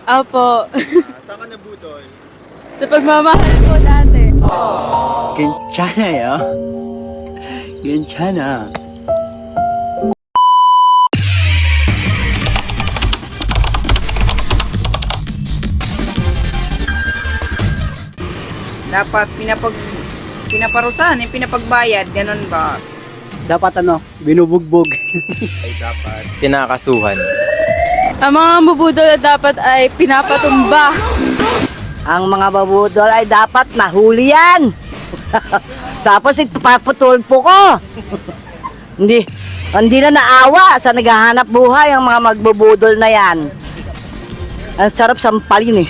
Opo. Saan ka nabudol? Sa pagmamahal po dati. 괜찮아요. 괜찮아. Dapat pinaparusahan, pinapagbayad, ganun ba? Dapat binubugbog. Ay dapat. Kinakasuhan. Ang mga mabudol dapat ay pinapatumba. Ang mga babudol ay dapat nahuli yan. Tapos ipaputol po ko. Hindi na naawa sa naghahanap buhay ang mga magbubudol na yan. Ang sarap sampalin eh.